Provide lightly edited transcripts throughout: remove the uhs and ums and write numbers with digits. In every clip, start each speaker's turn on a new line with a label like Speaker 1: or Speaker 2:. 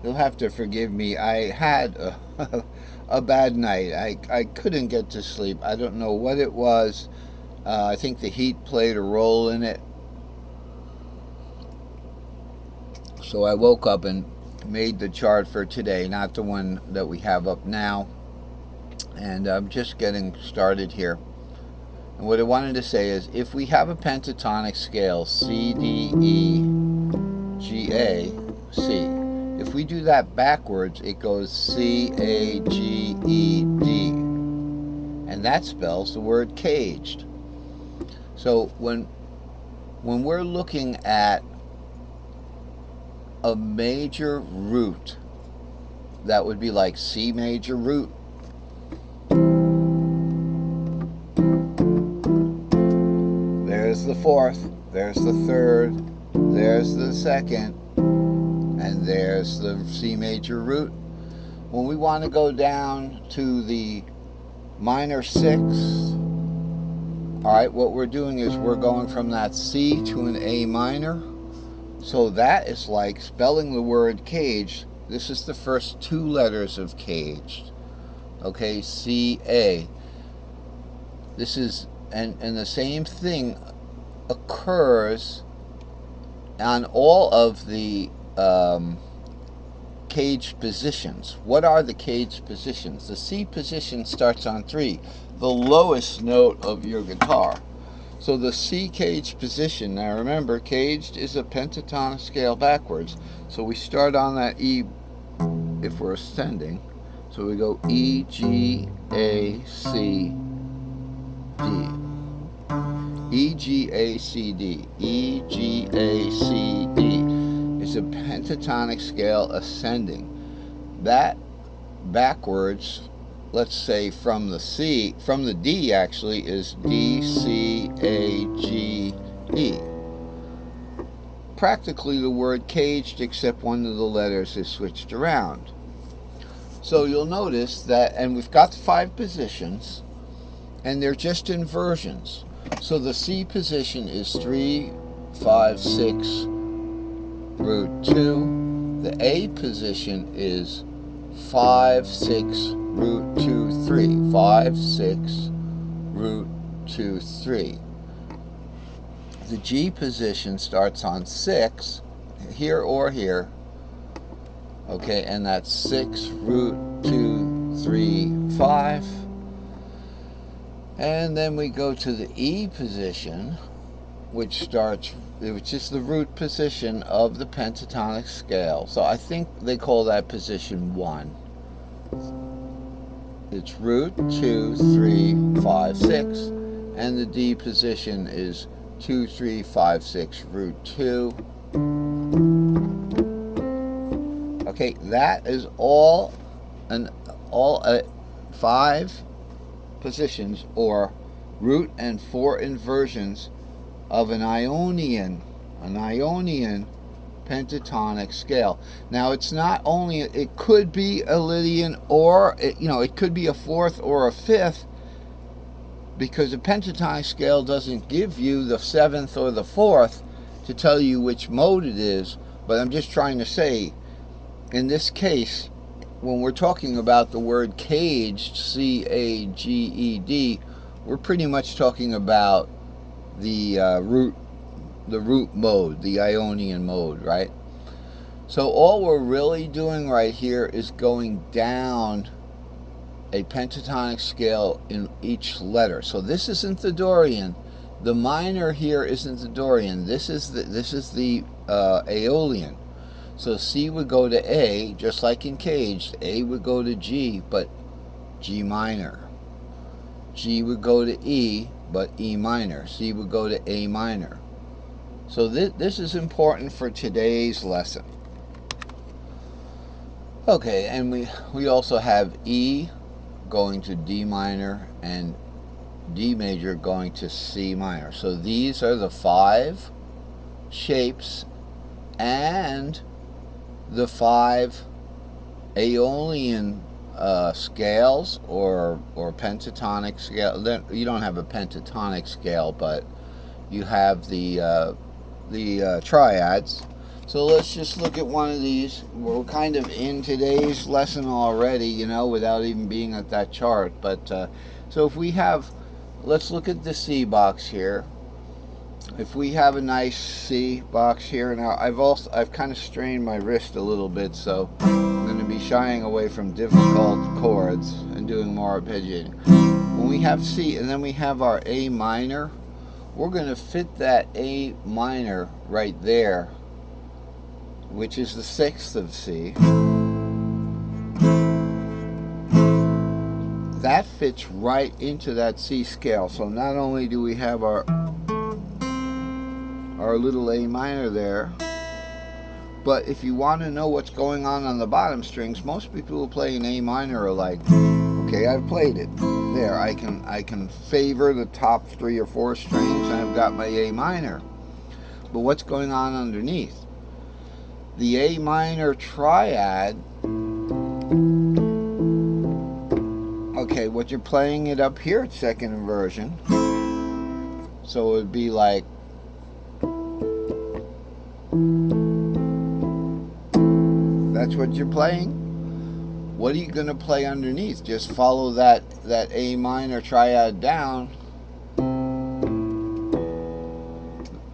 Speaker 1: You'll have to forgive me. I had a bad night. I couldn't get to sleep. I don't know what it was. I think the heat played a role in it. So I woke up and made the chart for today, not the one that we have up now. And I'm just getting started here. And what I wanted to say is, if we have a pentatonic scale, C, D, E, G, A, C, if we do that backwards, it goes C, A, G, E, D. And that spells the word caged. So when we're looking at a major root, that would be like C major root. There's the fourth, there's the third, there's the second, and there's the C major root. When we want to go down to the minor sixth, all right, what we're doing is we're going from that C to an A minor. So that is like spelling the word caged. This is the first two letters of caged. Okay, C, A. This is, and the same thing occurs on all of the caged positions. What are the caged positions? The C position starts on 3, the lowest note of your guitar. So the C caged position, now remember, caged is a pentatonic scale backwards. So we start on that E if we're ascending. So we go E, G, A, C, D. E, G, A, C, D. E, G, A, C, D is a pentatonic scale ascending. That backwards, let's say from the C, from the D actually, is D, C, A, G, E. Practically the word caged, except one of the letters is switched around. So you'll notice that, and we've got the 5 positions, and they're just inversions. So the C position is 3, 5, 6, root 2. The A position is 5, 6, root 2, 3. 5, 6, root 2, 3. The G position starts on 6, here or here. Okay, and that's 6, root 2, 3, 5. And then we go to the E position, which is the root position of the pentatonic scale. So I think they call that position 1. It's root 2, 3, 5, 6, and the D position is 2, 3, 5, 6, root 2. Okay, that is all 5 positions, or root and 4 inversions of an Ionian pentatonic scale. Now it's not only, it could be a Lydian, or it could be a 4th or a 5th, because a pentatonic scale doesn't give you the 7th or the 4th to tell you which mode it is. But I'm just trying to say, in this case, when we're talking about the word caged, C-A-G-E-D, we're pretty much talking about the root mode, the Ionian mode, right? So all we're really doing right here is going down a pentatonic scale in each letter. So this isn't the Dorian. The minor here isn't the Dorian. This is the Aeolian. So C would go to A, just like in caged. A would go to G, but G minor. G would go to E, but E minor. C would go to A minor. So this is important for today's lesson. Okay, and we also have E going to D minor and D major going to C minor. So these are the 5 shapes and the 5 Aeolian scales, or pentatonic scale. You don't have a pentatonic scale, but you have the triads. So let's just look at one of these. We're kind of in today's lesson already, you know, without even being at that chart. But so if we have, let's look at the C box here. If we have a nice C box here, now I've kind of strained my wrist a little bit, so I'm going to be shying away from difficult chords and doing more arpeggiating. When we have C and then we have our A minor, we're going to fit that A minor right there, which is the sixth of C. That fits right into that C scale. So not only do we have our little A minor there, but if you want to know what's going on the bottom strings, most people who play an A minor are like, okay, I've played it. There, I can favor the top 3 or 4 strings, and I've got my A minor. But what's going on underneath? The A minor triad, okay, what you're playing it up here at second inversion. So it would be like, that's what you're playing. What are you going to play underneath? Just follow that A minor triad down.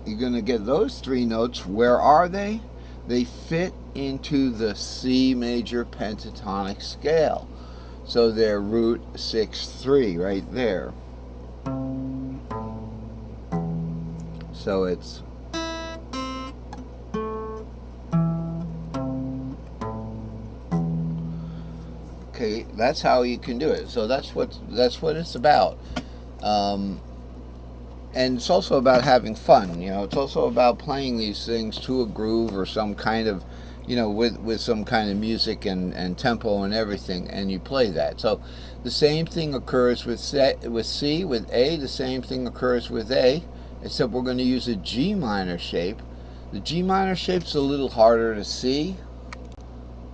Speaker 1: You're going to get those 3 notes. Where are they? They fit into the C major pentatonic scale. So they're root 6/3 right there. So it's okay, that's how you can do it. So that's what it's about. And it's also about having fun, you know. It's also about playing these things to a groove or some kind of, you know, with some kind of music and tempo and everything, and you play that. So the same thing occurs with C, with A, the same thing occurs with A, except we're going to use a G minor shape. The G minor shape's a little harder to see.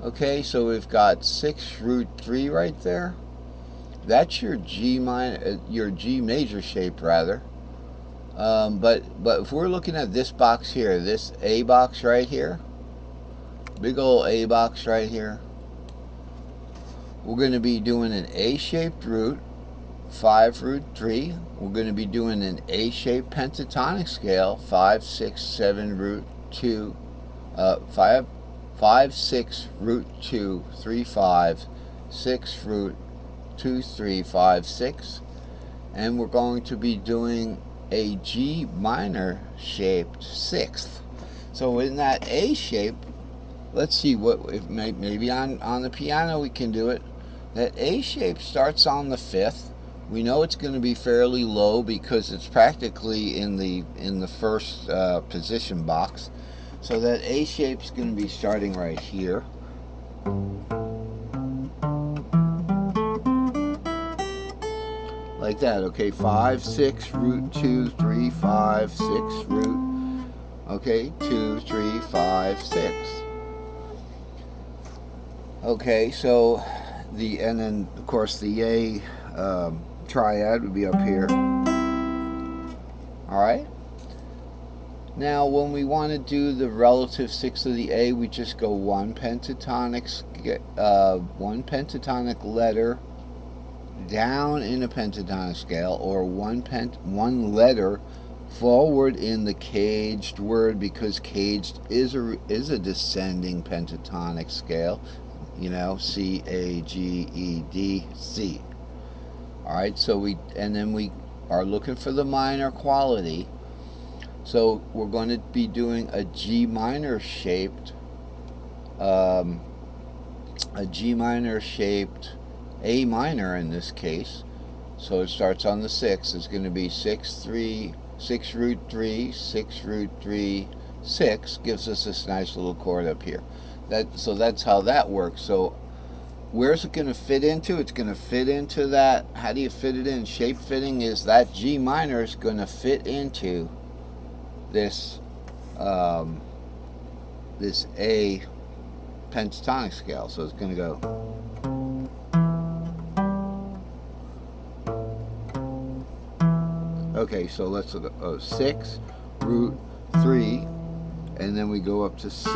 Speaker 1: Okay, so we've got 6 root 3 right there. That's your G minor, your G major shape rather. But if we're looking at this box here, this A box right here, big old A box right here, we're going to be doing an A-shaped root, 5 root 3. We're going to be doing an A-shaped pentatonic scale, 5, 6, 7 root 2, 5, 6 root 2, 3, 5, 6 root 2, 3, 5, 6, and we're going to be doing a G minor shaped 6th. So in that A shape, let's see what if maybe on the piano we can do it. That A shape starts on the 5th. We know it's going to be fairly low because it's practically in the first position box. So that A shape's going to be starting right here. Like that, okay, 5, 6, root 2, 3, 5, 6, root, okay, 2, 3, 5, 6. Okay, so and then of course the A triad would be up here. Alright. Now when we want to do the relative 6th of the A, we just go one pentatonic letter down in a pentatonic scale, or one letter forward in the caged word, because caged is a descending pentatonic scale, you know, C, A, G, E, D, C. Alright, so we are looking for the minor quality. So we're going to be doing a G minor shaped A minor in this case. So it starts on the 6th. It's going to be 6 root 3, 6 root 3, 6, gives us this nice little chord up here. So that's how that works. So where's it going to fit into? It's going to fit into that. How do you fit it in? Shape fitting is that G minor is going to fit into this this A pentatonic scale. So it's going to go. Okay, so let's look at 6 root 3. and then we go up to 6,